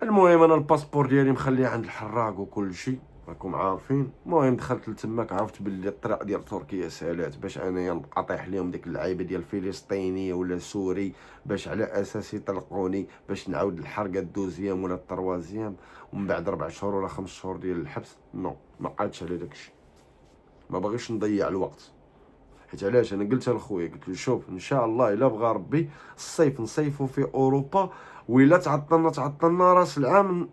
المهم انا الباسبور ديالي مخليه عند الحراق وكل شيء، راكم عارفين. المهم دخلت لتماك، عرفت باللي الطريق ديال تركيا سالات، باش انايا نبقى طيح ليهم ديك اللعيبه ديال فلسطيني ولا سوري، باش على اساس يطلقوني، باش نعاود الحرقه الدوزيام ولا التروازيام، ومن بعد 4 شهور ولا 5 شهور ديال الحبس. نو ما عادش على داكشي، ما باغيش نضيع الوقت. حيت علاش؟ انا قلتها لخويا، قلت له شوف ان شاء الله الا بغى ربي الصيف نصيفو في اوروبا، وإلا تعطلنا راس العام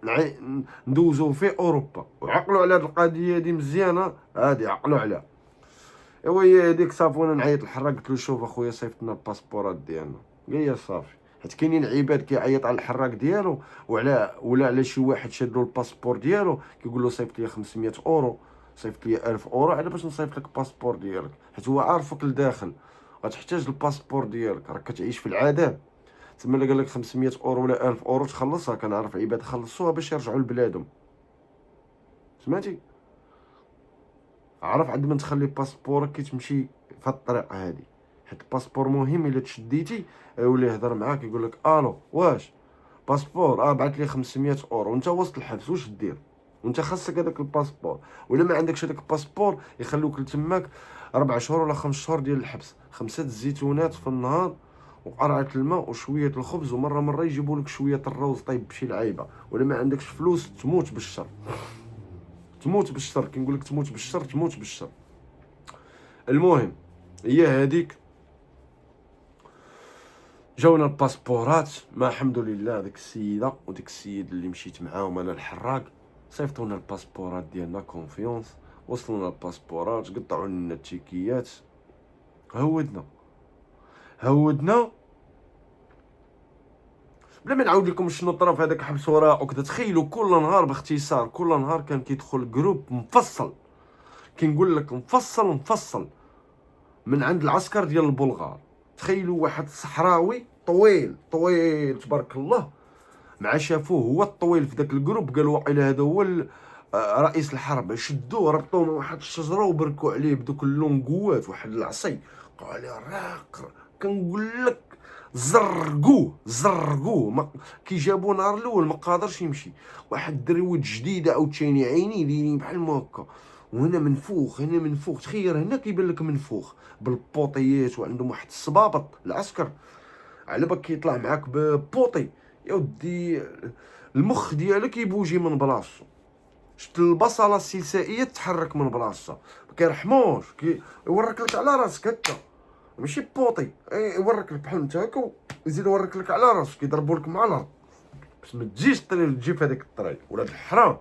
ندوزو في اوروبا. وعقلوا على هاد القضيه هادي مزيانه، هادي عقلوا عليها. ايوا هي هذيك صافي. وانا نعيط للحراق قلت له شوف اخويا صيفطنا الباسبورات ديالنا. قال لي صافي، حيت كاينين عباد كيعيط على الحراق ديالو ولا على شي واحد شاد له الباسبور ديالو كيقول له صيفط لي 500 اورو، صيفط لي 1000 اورو على باش نصيفط لك الباسبور ديالك، حيت هو عارفك لداخل غتحتاج الباسبور ديالك، راك كتعيش في العذاب. تما اللي قال لك 500 اورو ولا 1000 اورو تخلصها، كنعرف عباد خلصوها باش يرجعوا لبلادهم. سمعتي؟ عرف عندما تخلي باسبورك كتمشي في الطريق هادي، حيت الباسبور مهم. الا تشديتي يولي يهضر معاك يقول لك الو واش باسبور، بعث لي 500 اورو وانت وسط الحبس، واش دير؟ وانت خاصك هذاك الباسبور، ولا ما عندكش هذاك الباسبور يخلوك لتماك 4 شهور ولا 5 شهور ديال الحبس. 5 الزيتونات في النهار وقرعه الماء وشويه الخبز، ومره يجيبوا لك شويه الروز طيب بشي لعيبه. ولا ما عندكش فلوس تموت بالشر، تموت بالشر، كنقول لك تموت بالشر، تموت بالشر. المهم هي هذيك، جاونا الباسبورات، ما الحمد لله ديك السيده وديك السيد اللي مشيت معاهم انا الحراق صيفطونا الباسبورات ديالنا كونفيونس. وصلونا الباسبورات، قطعوا لنا التيكيات، هودنا بلا ما نعاود لكم شنو طرا في هذاك حبس وراء وكذا. تخيلوا كل نهار باختصار كل نهار كان كيدخل جروب مفصل، كنقول لك مفصل من عند العسكر ديال البلغار. تخيلوا واحد صحراوي طويل تبارك الله، مع شافوه هو الطويل في ذاك الجروب قالوا واقيلا هذا هو رئيس الحرب. شدوه ربطوه من واحد الشجره وبركوا عليه بدوك اللونغوات واحد العصي، قالوا عليه راق. كنقول لك زرقوه كي جابوه نهار الاول ما قادرش يمشي. واحد الدري ود جديده عاوتاني عيني دايرين بحال ما هكا، وهنا منفوخ تخيل هنا كيبان لك منفوخ بالبوطيات، وعندهم واحد الصبابط العسكر على بالك كيطلع معاك ببوطي يا ودي المخ ديالك يبوجي من بلاصتو. شفت البصله السلسائيه تتحرك من بلاصتها، ما كيرحموش يورك لك على راسك هكا، ماشي بوطي يورك لك بحال انت هكا ويزيد يورك لك على راسك، يضربوا لك مع الارض باش ما تجيش تجي في هذيك الطريق. ولاد الحرام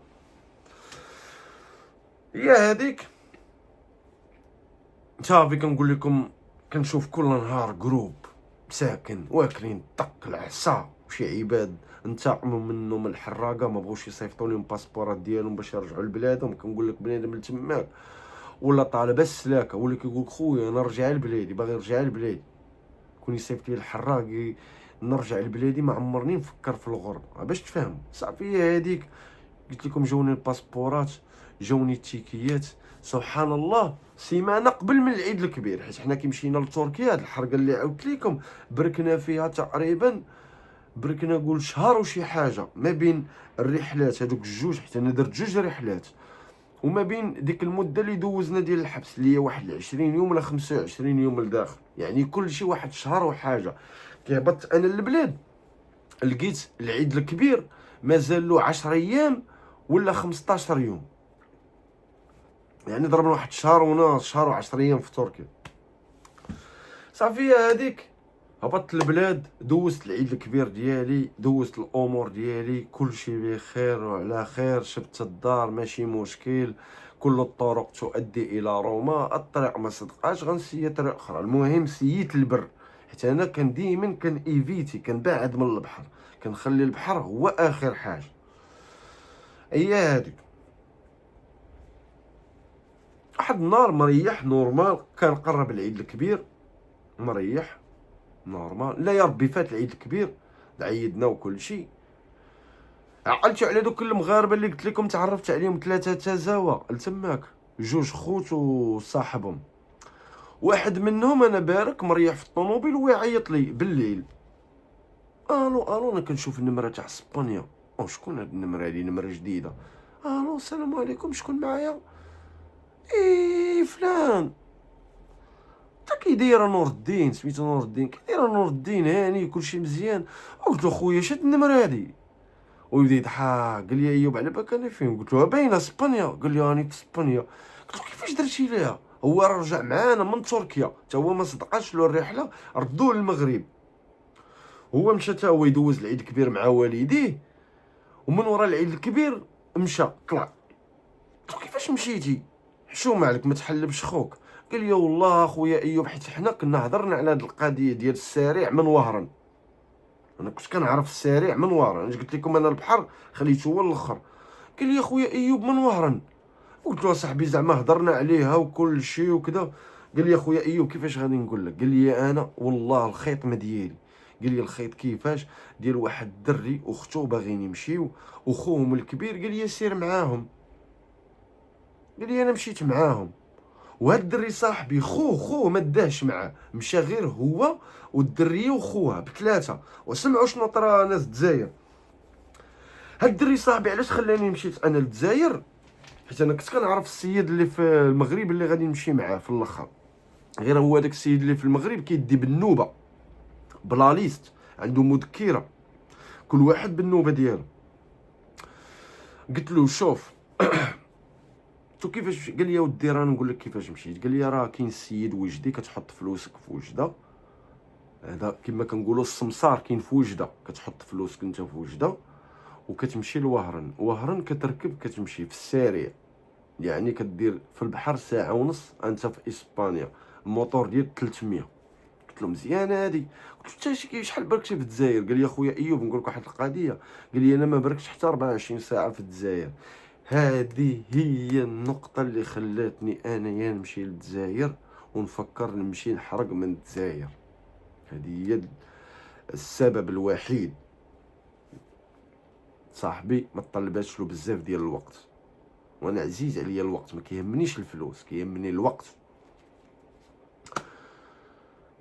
هي هذيك. صافي كنقول لكم كنشوف كل نهار جروب ساكن واكلين طق العصا، وشي عباد انتقموا منهم الحراقه ما بغوش يصيفطوا لهم باسبورات ديالهم باش يرجعوا لبلادهم. كنقول لك بنادم لتماك ولا طالب السلاكه ولا كيقول خويا انا رجع لبلادي، باغي يرجع لبلادي، كون يصيفط لي الحراق نرجع لبلادي ما عمرني نفكر في الغربه باش تفهموا. صافي هذيك قلت لكم جاوني الباسبورات جاوني التيكيات سبحان الله سيمانه قبل من العيد الكبير، حيت حنا كي مشينا لتركيا هاد الحرقه اللي عاودت لكم بركنا فيها تقريبا قول شهر وشي حاجه ما بين الرحلات هذوك الجوج، حتى انا درت جوج رحلات، وما بين ديك المده اللي دوزنا ديال الحبس اللي هي واحد 20 يوم ولا 25 يوم لداخل، يعني كل شيء واحد شهر وحاجه. كيهبط انا للبلاد لقيت العيد الكبير مازال له 10 ايام ولا 15 يوم، يعني ضربنا واحد شهر ونص شهر و10 ايام في تركيا. صافي هذيك هبطت البلاد، دوزت العيد الكبير ديالي، دوزت الامور ديالي، كلشي بخير وعلى خير، شبت الدار ماشي مشكل، كل الطرق تؤدي الى روما. الطريق ما صدقاش غنسيي طريق اخرى، المهم سييت البر، حيت انا كان ديما ايفيتي كنبعد من البحر، كنخلي البحر هو اخر حاجه. هي هذيك واحد النهار مريح نورمال، كان قرب العيد الكبير مريح نورمال، لا يا ربي فات العيد الكبير عيدنا وكل شيء. عقلت على دوك المغاربه اللي قلت لكم تعرفت عليهم 3 تزاوى لتماك، 2 خوت وصاحبهم. واحد منهم انا بارك مريح في الطوموبيل ويعيط لي بالليل، الو انا كنشوف النمره تاع اسبانيا، شكون هاد النمره هادي؟ نمره جديده. الو السلام عليكم شكون معايا؟ فلان. تا كي دايره نور الدين، سميتو نور الدين، كي دايره نور الدين هاني كلشي مزيان. قلت له خويا شاد النمره هادي، ويبدا يضحك قال لي ايوب على بالك انا فين؟ قلت له باينه اسبانيا. قال لي راني في اسبانيا. قلت له كيفاش درتي ليها؟ هو رجع معانا من تركيا تا هو ما صدقاش له الرحله، ردوه للمغرب، هو مشى تا هو يدوز العيد الكبير مع والديه، ومن ورا العيد الكبير مشى طلع. قلت له كيفاش مشيتي؟ حشومه عليك ما تحلبش خوك. قال لي والله اخويا ايوب حيت حنا كنا هضرنا على هاد القضيه ديال السريع من وهران، انا كنت كنعرف السريع من وهران، قلت لكم انا البحر خليته هو الاخر. قال لي يا خويا ايوب من وهران. قلت له صاحبي زعما هضرنا عليها وكل شيء وكذا. قال لي يا خويا ايوب كيفاش غادي نقول لك؟ قال لي انا والله الخيط ما ديالي. قال لي الخيط كيفاش؟ ديال واحد الدري واختو باغيين يمشيو وخوهم الكبير قال لي سير معاهم. قال لي انا مشيت معاهم، وهاد الدري صاحبي خوه ما داهش معاه، مشى غير هو والدريه وخوها بثلاثه. وسمعوا شنو طرا ناس الجزائر. هاد الدري صاحبي علاش خلاني مشيت انا للجزائر؟ حيت انا كنت كنعرف السيد اللي في المغرب اللي غادي نمشي معاه في الاخر، غير هو داك السيد اللي في المغرب كيدي بالنوبه بلا ليست، عنده مذكره كل واحد بالنوبه ديالو. قلت له شوف تو كيفاش؟ قال لي يا ودي راه نقول لك كيفاش مشيت. قال لي راه كاين السيد وجدي كتحط فلوسك في وجده، هذا كما كنقولوا السمسار كاين في وجده، كتحط فلوسك انت في وجده وكتمشي لوهران، وهران كتركب كتمشي في السريع، يعني كدير في البحر ساعه ونص انت في اسبانيا. الموتور ديال 300. قلت له مزيانه هادي. قلت له انت شحال بركتي في الجزائر؟ قال لي اخويا ايوب نقول لك واحد القضيه، قال لي انا ما بركتش حتى 24 ساعه في الجزائر. هذه هي النقطه اللي خلاتني انايا نمشي للجزائر ونفكر نمشي نحرق من الجزائر. هذه هي السبب الوحيد. صاحبي ما طلباتش له بزاف ديال الوقت، وانا عزيز عليا الوقت، ما كيهمنيش الفلوس، كيهمني الوقت.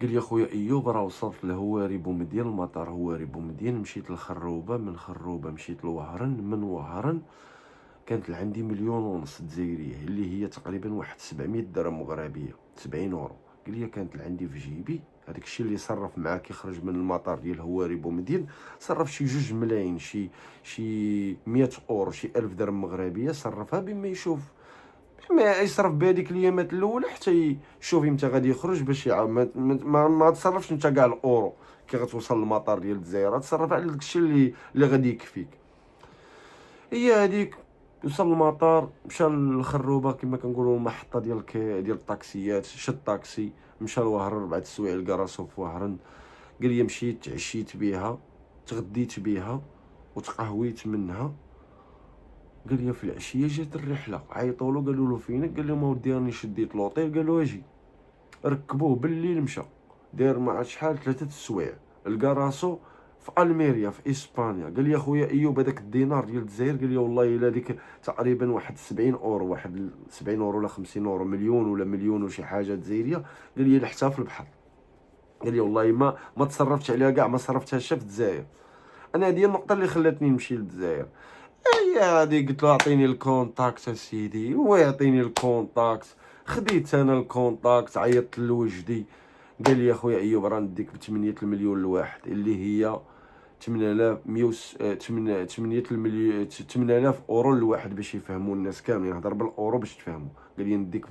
قال لي اخويا ايوب راه وصلت لهواري بومدين، المطار هواري بومدين، مشيت للخروبه، من خروبه مشيت لوهران، من وهران كانت عندي 1,500,000 جزائريه اللي هي تقريبا واحد 700 درهم مغربيه، 70 اورو. قال لي كانت عندي في جيبي هذاك الشيء اللي صرف معاه كي خرج من المطار ديال هواري بومدين، صرف شي 2 ملايين، شي 100 اورو، شي 1000 درهم مغربيه، صرفها بما يشوف، ما يصرف بهذيك الايامات الاولى حتى يشوف امتى غادي يخرج باش ما تصرفش انت كاع الاورو كي غتوصل للمطار ديال الجزائر، تصرف على داكشي اللي غادي يكفيك. هي هذيك. وصل للمطار، مشى للخروبه كما كنقولوا المحطه ديال الطاكسيات، شد طاكسي مشى لوهران 4 السوايع لكراسو في وهران. قال لي مشيت تعشيت بها، تغديت بها وتقهويت منها. قال لي في العشيه جات الرحله، عيطوا له قالوا له فينك؟ قال لهم اودي راني شديت لوطيل. قالوا اجي. ركبوه بالليل، مشى داير مع شحال 3 السوايع الكراسو في الميريا في اسبانيا. قال لي اخويا ايوب هذاك الدينار ديال الجزائر، قال لي والله الا ديك تقريبا واحد 70 اورو، واحد 70 اورو ولا 50 اورو، مليون ولا مليون وشي حاجه جزائريه. قال لي حتى في البحر. قال لي والله ما تصرفتش عليها كاع، ما صرفتهاش في الجزائر. انا هذه النقطه اللي خلاتني نمشي للجزائر. هي هادي. قلت له اعطيني الكونتاكت اسيدي، هو يعطيني الكونتاكت. خديت انا الكونتاكت، عيطت لوجدي. قال لي اخويا ايوب راه نديك ب 8 المليون الواحد اللي هي 8000 اورو الواحد، باش يفهموا الناس كاملين، نهضر بالاورو باش تفهموا. قال لي نديك ب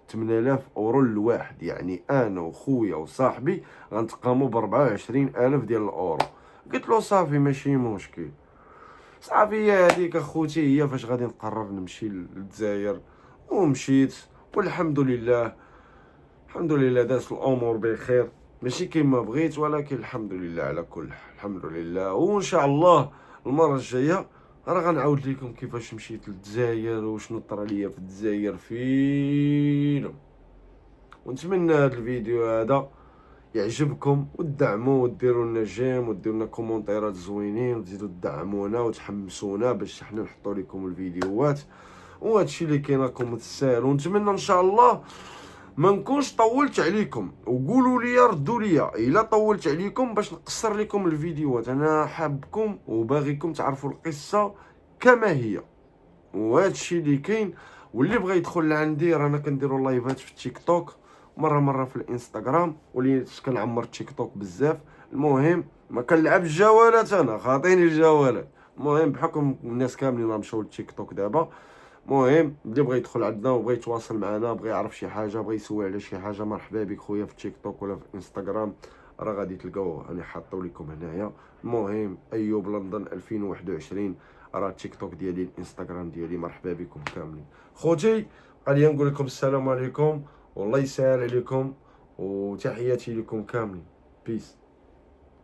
8000 اورو الواحد، يعني انا وخويا وصاحبي غنتقاموا ب 24,000 ديال الاورو. قلت له صافي ماشي مشكل. صافي هي هذيك اخوتي، هي فاش غادي نقرر نمشي للجزائر. ومشيت والحمد لله، الحمد لله دازت الامور بخير، ماشي كيما بغيت ولكن الحمد لله على كل حال، الحمد لله. وان شاء الله المره الجايه راه غنعاود لكم كيفاش مشيت للجزائر وشنو طرا ليا في الجزائر فيلم. ونتمنى هذا الفيديو هذا يعجبكم وتدعموا وديروا لنا جيم وديروا لنا كومونتيرات زوينين وتزيدوا تدعمونا وتحمسونا باش حنا نحطوا لكم الفيديوهات. وهادشي اللي كاين راكم تستاهلوا. ونتمنى ان شاء الله ما نكونش طولت عليكم، وقولوا لي ردوا لي الا طولت عليكم باش نقصر لكم الفيديوهات. انا حابكم وباغيكم تعرفوا القصه كما هي، وهادشي اللي كاين. واللي بغى يدخل لعندي رانا كنديروا لايفات في التيك توك، مره في الانستغرام، وليت كنعمر التيك توك بزاف. المهم ما كنلعبش الجوالات، انا خاطيني الجوالات. المهم بحكم الناس كاملين راه مشاو للتيك توك دابا. المهم اللي بغى يدخل عندنا وبغى يتواصل معنا، بغى يعرف شي حاجه، بغى يسول على شي حاجه، مرحبا بك خويا في التيك توك ولا في الانستغرام، راه غادي تلقاوه انا حاطو لكم هنايا. المهم ايوب لندن 2021 راه التيك توك ديالي، الانستغرام ديالي. مرحبا بكم كاملين خوتي. غادي نقول لكم السلام عليكم والله يسهل عليكم، وتحياتي لكم كاملين. بيس.